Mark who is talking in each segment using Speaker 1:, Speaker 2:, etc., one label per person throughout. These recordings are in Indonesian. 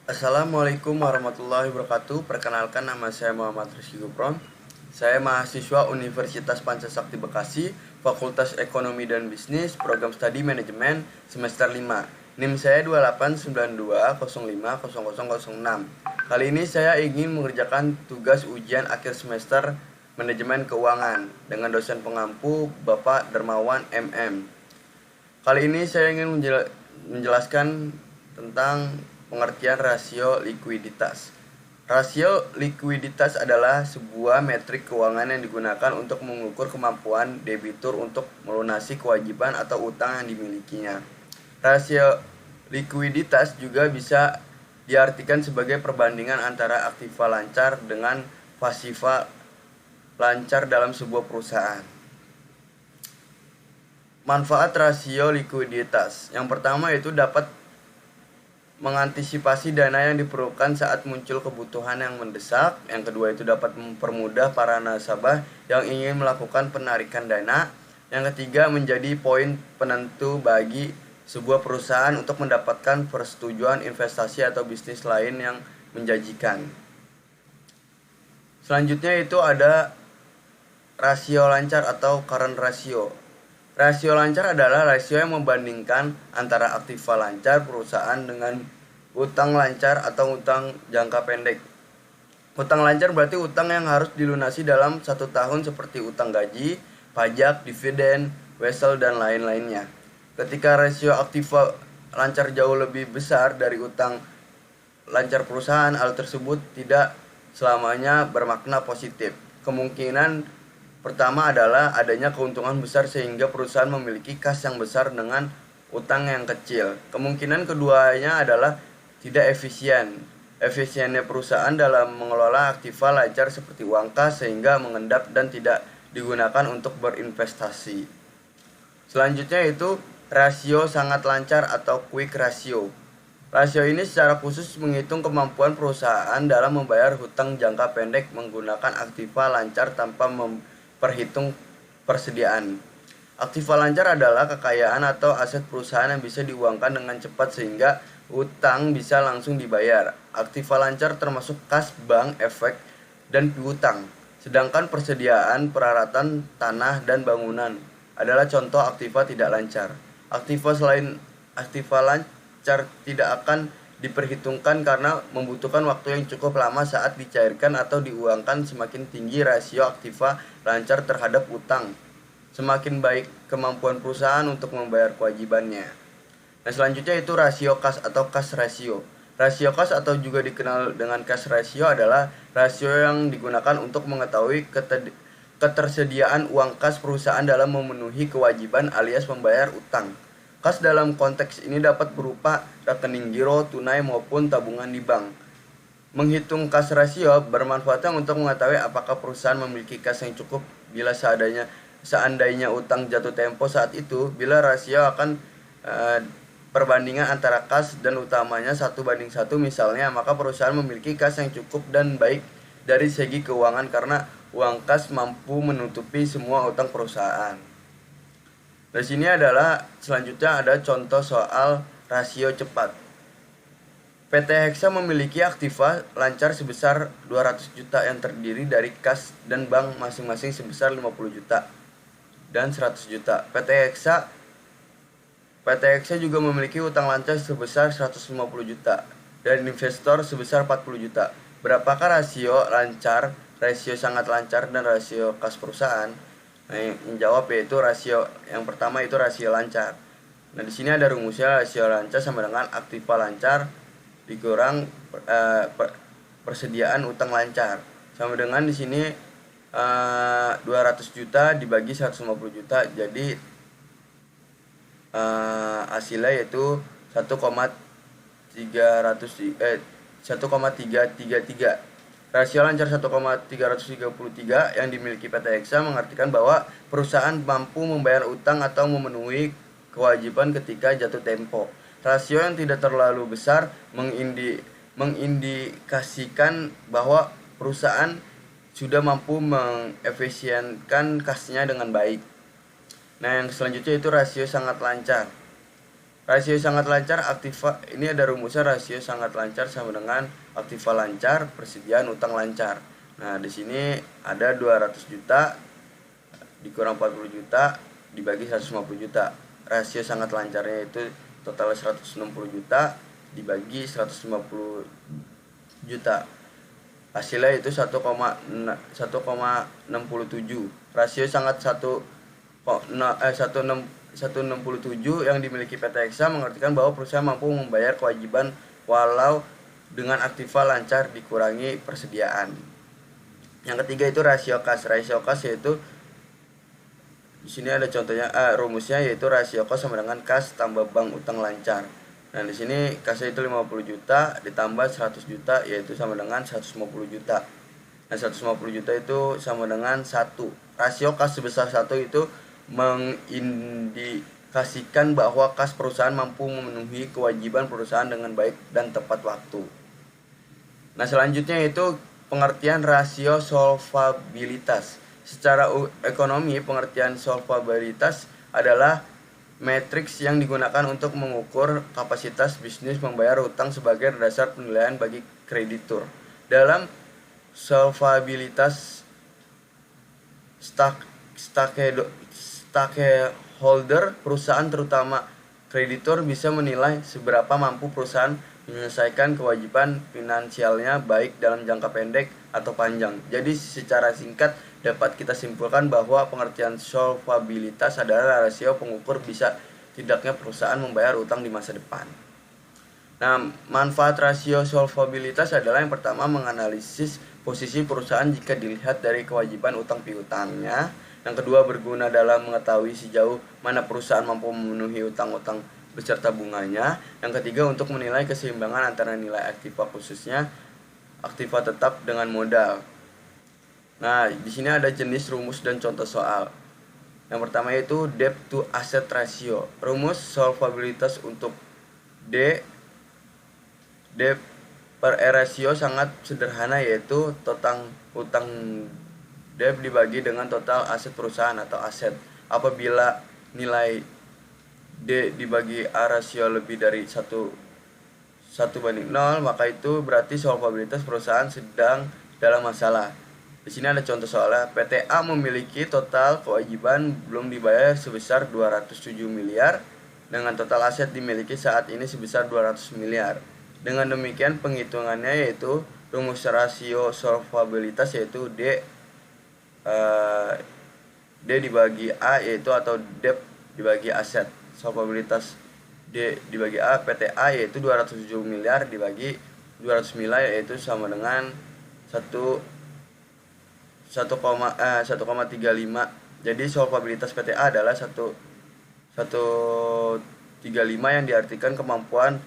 Speaker 1: Assalamualaikum warahmatullahi wabarakatuh. Perkenalkan, nama saya Muhammad Rizky Gupron. Saya mahasiswa Universitas Pancasakti Bekasi, Fakultas Ekonomi dan Bisnis, Program Studi Manajemen, semester 5. NIM saya 2892050006. Kali ini saya ingin mengerjakan tugas ujian akhir semester Manajemen Keuangan dengan dosen pengampu Bapak Dermawan MM. Kali ini saya ingin menjelaskan tentang pengertian rasio likuiditas. Rasio likuiditas adalah sebuah metrik keuangan yang digunakan untuk mengukur kemampuan debitur untuk melunasi kewajiban atau utang yang dimilikinya. Rasio likuiditas juga bisa diartikan sebagai perbandingan antara aktiva lancar dengan pasiva lancar dalam sebuah perusahaan. Manfaat rasio likuiditas. Yang pertama itu dapat mengantisipasi dana yang diperlukan saat muncul kebutuhan yang mendesak. Yang kedua itu dapat mempermudah para nasabah yang ingin melakukan penarikan dana. Yang ketiga menjadi poin penentu bagi sebuah perusahaan untuk mendapatkan persetujuan investasi atau bisnis lain yang menjanjikan. Selanjutnya itu ada rasio lancar atau current ratio. Rasio lancar adalah rasio yang membandingkan antara aktiva lancar perusahaan dengan utang lancar atau utang jangka pendek. Utang lancar berarti utang yang harus dilunasi dalam 1 tahun seperti utang gaji, pajak, dividen, wesel, dan lain-lainnya. Ketika rasio aktiva lancar jauh lebih besar dari utang lancar perusahaan, hal tersebut tidak selamanya bermakna positif. Kemungkinan pertama adalah adanya keuntungan besar sehingga perusahaan memiliki kas yang besar dengan utang yang kecil. Kemungkinan keduanya adalah tidak efisien. Efisiennya perusahaan dalam mengelola aktiva lancar seperti uang kas sehingga mengendap dan tidak digunakan untuk berinvestasi. Selanjutnya itu rasio sangat lancar atau quick ratio. Rasio ini secara khusus menghitung kemampuan perusahaan dalam membayar hutang jangka pendek menggunakan aktiva lancar tanpa perhitung persediaan. Aktiva lancar adalah kekayaan atau aset perusahaan yang bisa diuangkan dengan cepat sehingga utang bisa langsung dibayar. Aktiva lancar termasuk kas, bank, efek, dan piutang. Sedangkan persediaan peralatan tanah dan bangunan adalah contoh aktiva tidak lancar. Aktiva selain aktiva lancar tidak akan diperhitungkan karena membutuhkan waktu yang cukup lama saat dicairkan atau diuangkan. Semakin tinggi rasio aktiva lancar terhadap utang, semakin baik kemampuan perusahaan untuk membayar kewajibannya. Nah, selanjutnya itu rasio kas atau cash ratio. Rasio kas atau juga dikenal dengan cash ratio adalah rasio yang digunakan untuk mengetahui ketersediaan uang kas perusahaan dalam memenuhi kewajiban alias membayar utang. Kas dalam konteks ini dapat berupa rekening giro, tunai, maupun tabungan di bank. Menghitung kas rasio bermanfaat untuk mengetahui apakah perusahaan memiliki kas yang cukup bila seandainya utang jatuh tempo saat itu. Bila rasio akan perbandingan antara kas dan utamanya 1:1 misalnya, maka perusahaan memiliki kas yang cukup dan baik dari segi keuangan karena uang kas mampu menutupi semua utang perusahaan. Di sini adalah selanjutnya ada contoh soal rasio cepat. PT Hexa memiliki aktiva lancar sebesar 200 juta yang terdiri dari kas dan bank masing-masing sebesar 50 juta dan 100 juta. PT Hexa juga memiliki utang lancar sebesar 150 juta dan investor sebesar 40 juta. Berapakah rasio lancar, rasio sangat lancar, dan rasio kas perusahaan? Nah, yang menjawab yaitu rasio yang pertama itu rasio lancar. Nah, di sini ada rumusnya. Rasio lancar sama dengan aktiva lancar dikurang persediaan utang lancar, sama dengan di sini 200 juta dibagi 150 juta, jadi hasilnya yaitu 1,333. Rasio lancar 1,333 yang dimiliki PT Hexa mengartikan bahwa perusahaan mampu membayar utang atau memenuhi kewajiban ketika jatuh tempo. Rasio yang tidak terlalu besar mengindikasikan bahwa perusahaan sudah mampu mengefisienkan kasnya dengan baik. Nah, yang selanjutnya itu rasio sangat lancar. Rasio sangat lancar aktiva, ini ada rumusnya, rasio sangat lancar sama dengan aktiva lancar, persediaan utang lancar. Nah, di sini ada 200 juta dikurang 40 juta dibagi 150 juta. Rasio sangat lancarnya itu total 160 juta dibagi 150 juta. Hasilnya itu 1,67. Rasio sangat 167 yang dimiliki PT Eksa mengartikan bahwa perusahaan mampu membayar kewajiban walau dengan aktiva lancar dikurangi persediaan. Yang ketiga itu rasio kas. Rasio kas yaitu di sini ada contohnya, rumusnya yaitu rasio kas sama dengan kas tambah bank utang lancar. Nah, di sini kasnya itu 50 juta ditambah 100 juta yaitu sama dengan 150 juta. Nah, 150 juta itu sama dengan 1. Rasio kas sebesar 1 itu mengindikasikan bahwa kas perusahaan mampu memenuhi kewajiban perusahaan dengan baik dan tepat waktu. Nah, selanjutnya itu pengertian rasio solvabilitas. Secara ekonomi, pengertian solvabilitas adalah matriks yang digunakan untuk mengukur kapasitas bisnis membayar hutang sebagai dasar penilaian bagi kreditur. Dalam solvabilitas, stakeholder perusahaan terutama kreditur bisa menilai seberapa mampu perusahaan menyelesaikan kewajiban finansialnya baik dalam jangka pendek atau panjang. Jadi secara singkat dapat kita simpulkan bahwa pengertian solvabilitas adalah rasio pengukur bisa tidaknya perusahaan membayar utang di masa depan. Nah, manfaat rasio solvabilitas adalah yang pertama menganalisis posisi perusahaan jika dilihat dari kewajiban utang piutangnya. Yang kedua, berguna dalam mengetahui sejauh mana perusahaan mampu memenuhi utang-utang beserta bunganya. Yang ketiga, untuk menilai keseimbangan antara nilai aktiva khususnya aktiva tetap dengan modal. Nah, di sini ada jenis rumus dan contoh soal. Yang pertama yaitu debt to asset ratio. Rumus solvabilitas untuk D per E ratio sangat sederhana, yaitu total utang debt dibagi dengan total aset perusahaan atau aset. Apabila nilai D dibagi A rasio lebih dari 1:0, maka itu berarti solvabilitas perusahaan sedang dalam masalah. Di sini ada contoh soalnya. PT A memiliki total kewajiban belum dibayar sebesar 207 miliar dengan total aset dimiliki saat ini sebesar 200 miliar. Dengan demikian penghitungannya yaitu rumus rasio solvabilitas yaitu D dibagi A yaitu atau debt dibagi aset. Solvabilitas D dibagi A PT A yaitu 207 miliar dibagi 200 miliar yaitu sama dengan 1,35. Jadi solvabilitas PT A adalah 1,35 yang diartikan kemampuan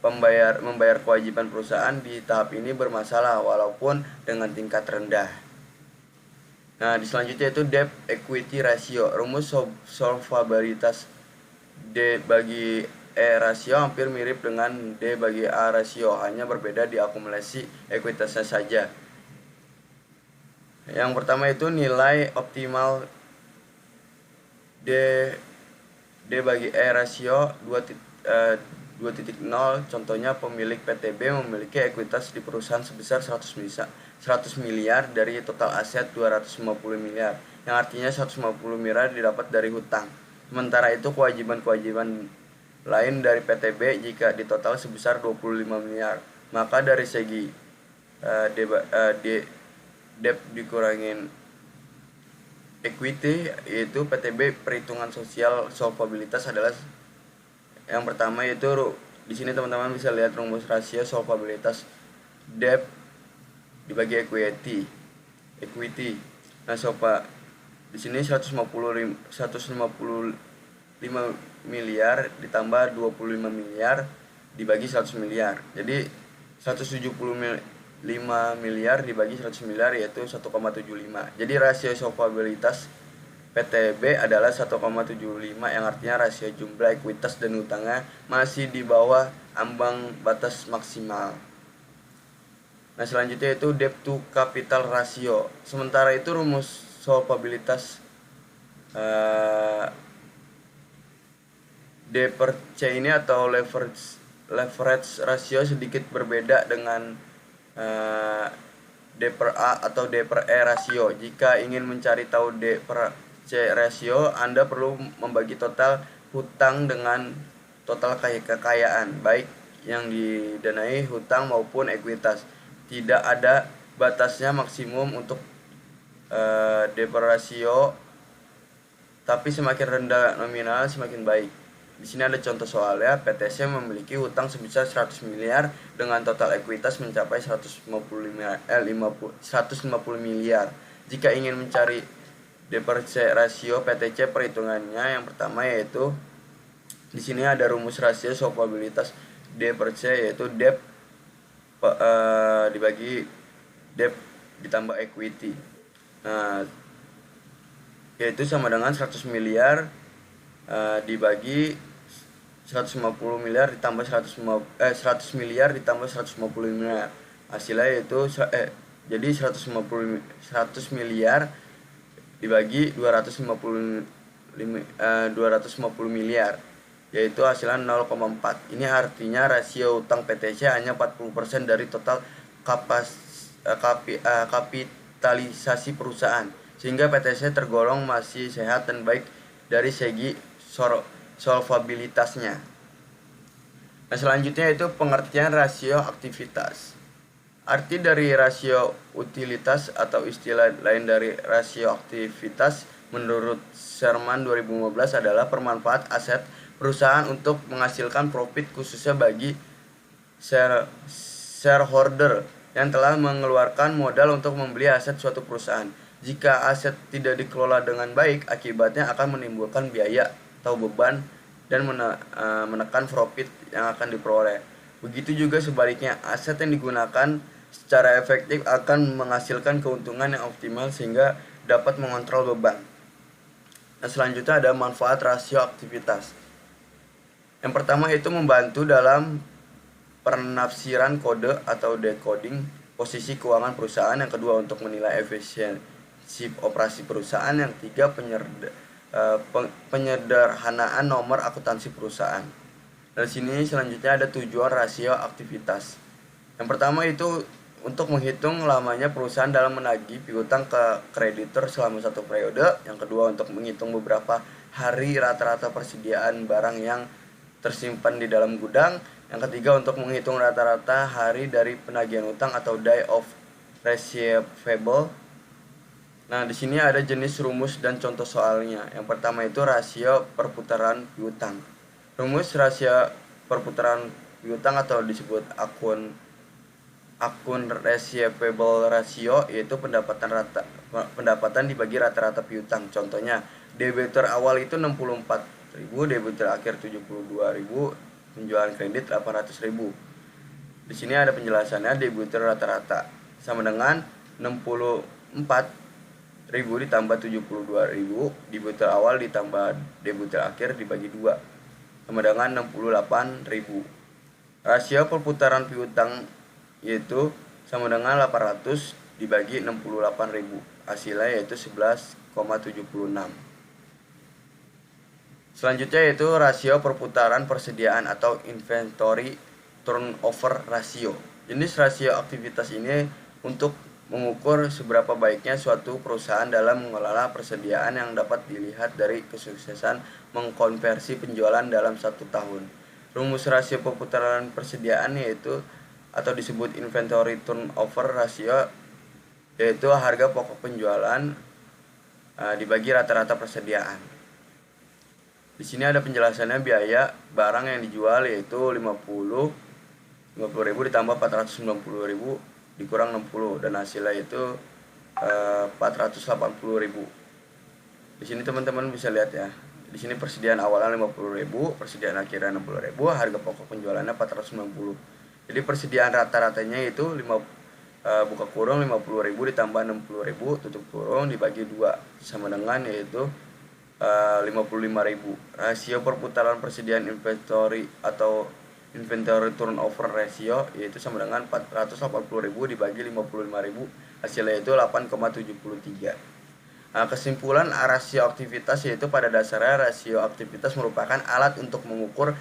Speaker 1: membayar kewajiban perusahaan di tahap ini bermasalah walaupun dengan tingkat rendah. Nah, di selanjutnya itu debt equity ratio. Rumus solvabilitas D bagi E rasio hampir mirip dengan D bagi A rasio, hanya berbeda di akumulasi ekuitasnya saja. Yang pertama itu nilai optimal D bagi E rasio 2.0. Contohnya pemilik PTB memiliki ekuitas di perusahaan sebesar 100 miliar dari total aset 250 miliar, yang artinya 150 miliar didapat dari hutang. Sementara itu kewajiban-kewajiban lain dari PTB jika ditotal sebesar 25 miliar. Maka dari segi debt dikurangin equity yaitu PTB, perhitungan sosial solvabilitas adalah yang pertama yaitu di sini teman-teman bisa lihat rumus rasio solvabilitas debt dibagi equity. Nah, di sini 155 miliar ditambah 25 miliar dibagi 100 miliar. Jadi 175 miliar dibagi 100 miliar yaitu 1,75. Jadi rasio solvabilitas PTB adalah 1,75 yang artinya rasio jumlah ekuitas dan utangnya masih di bawah ambang batas maksimal. Nah, selanjutnya itu debt to capital ratio. Sementara itu rumus solvabilitas D per C ini atau leverage ratio sedikit berbeda dengan D per A atau D per E rasio. Jika ingin mencari tahu D per C rasio, Anda perlu membagi total hutang dengan total kekayaan, baik yang didanai hutang maupun ekuitas. Tidak ada batasnya maksimum untuk D per rasio, tapi semakin rendah nominal semakin baik. Di sini ada contoh soalnya. PTC memiliki hutang sebesar 100 miliar dengan total ekuitas mencapai 150 miliar. Jika ingin mencari D per C rasio PTC, perhitungannya yang pertama yaitu di sini ada rumus rasio swappabilitas D per C, yaitu debt dibagi debt ditambah equity. Nah, yaitu sama dengan 100 miliar dibagi 150 miliar ditambah 100 miliar ditambah 150 miliar. Hasilnya yaitu jadi 100 miliar dibagi 250 miliar, yaitu hasilnya 0,4. Ini artinya rasio utang PTC hanya 40% dari total kapitalisasi perusahaan, sehingga PTC tergolong masih sehat dan baik dari segi solvabilitasnya. Nah, selanjutnya itu pengertian rasio aktivitas. Arti dari rasio utilitas atau istilah lain dari rasio aktivitas menurut Sherman 2015 adalah permanfaat aset perusahaan untuk menghasilkan profit khususnya bagi shareholder yang telah mengeluarkan modal untuk membeli aset suatu perusahaan. Jika aset tidak dikelola dengan baik, akibatnya akan menimbulkan biaya atau beban dan menekan profit yang akan diperoleh. Begitu juga sebaliknya, aset yang digunakan secara efektif akan menghasilkan keuntungan yang optimal sehingga dapat mengontrol beban. Nah, selanjutnya ada manfaat rasio aktivitas. Yang pertama itu membantu dalam penafsiran kode atau decoding posisi keuangan perusahaan. Yang kedua untuk menilai efisiensi operasi perusahaan. Yang tiga penyederhanaan nomor akuntansi perusahaan. Dari sini selanjutnya ada tujuan rasio aktivitas. Yang pertama itu untuk menghitung lamanya perusahaan dalam menagih piutang ke kreditur selama satu periode. Yang kedua untuk menghitung beberapa hari rata-rata persediaan barang yang tersimpan di dalam gudang. Yang ketiga untuk menghitung rata-rata hari dari penagihan utang atau day of receivable. Nah, di sini ada jenis rumus dan contoh soalnya. Yang pertama itu rasio perputaran piutang. Rumus rasio perputaran piutang atau disebut akun receivable ratio, yaitu pendapatan dibagi rata-rata piutang. Contohnya, debitur awal itu 64.000, debitur akhir 72.000, penjualan kredit 800.000. Di sini ada penjelasannya. Debitur rata-rata sama dengan 64.000 ditambah 72.000, debitur awal ditambah debitur akhir dibagi 2 sama dengan 68.000. Rasio perputaran piutang yaitu sama dengan 800 dibagi 68.000. Hasilnya yaitu 11,76. Selanjutnya yaitu rasio perputaran persediaan atau inventory turnover ratio. Jenis rasio aktivitas ini untuk mengukur seberapa baiknya suatu perusahaan dalam mengelola persediaan yang dapat dilihat dari kesuksesan mengkonversi penjualan dalam 1 tahun. Rumus rasio perputaran persediaan yaitu atau disebut inventory turnover ratio, yaitu harga pokok penjualan dibagi rata-rata persediaan. Di sini ada penjelasannya. Biaya barang yang dijual yaitu 50.000 ditambah 490.000 dikurang 60 dan hasilnya itu 480.000. Di sini teman-teman bisa lihat ya. Di sini persediaan awalnya 50.000, persediaan akhirnya 60.000, harga pokok penjualannya 490. Jadi persediaan rata-ratanya itu buka kurung 50.000 ditambah 60.000 tutup kurung dibagi 2 sama dengan yaitu 55.000. Rasio perputaran persediaan inventory atau inventory turnover ratio yaitu sama dengan 480.000 dibagi 55.000, hasilnya itu 8,73. Kesimpulan rasio aktivitas yaitu pada dasarnya rasio aktivitas merupakan alat untuk mengukur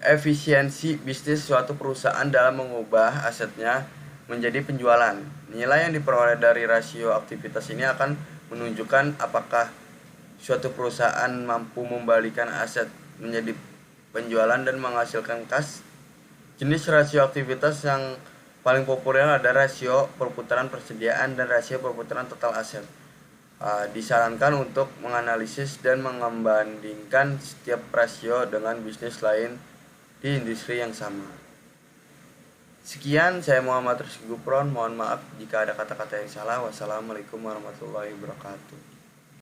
Speaker 1: efisiensi bisnis suatu perusahaan dalam mengubah asetnya menjadi penjualan. Nilai yang diperoleh dari rasio aktivitas ini akan menunjukkan apakah suatu perusahaan mampu membalikan aset menjadi penjualan dan menghasilkan kas. Jenis rasio aktivitas yang paling populer ada rasio perputaran persediaan dan rasio perputaran total aset. Disarankan untuk menganalisis dan membandingkan setiap rasio dengan bisnis lain di industri yang sama. Sekian, saya Muhammad Rizky Gupron. Mohon maaf jika ada kata-kata yang salah. Wassalamualaikum warahmatullahi wabarakatuh.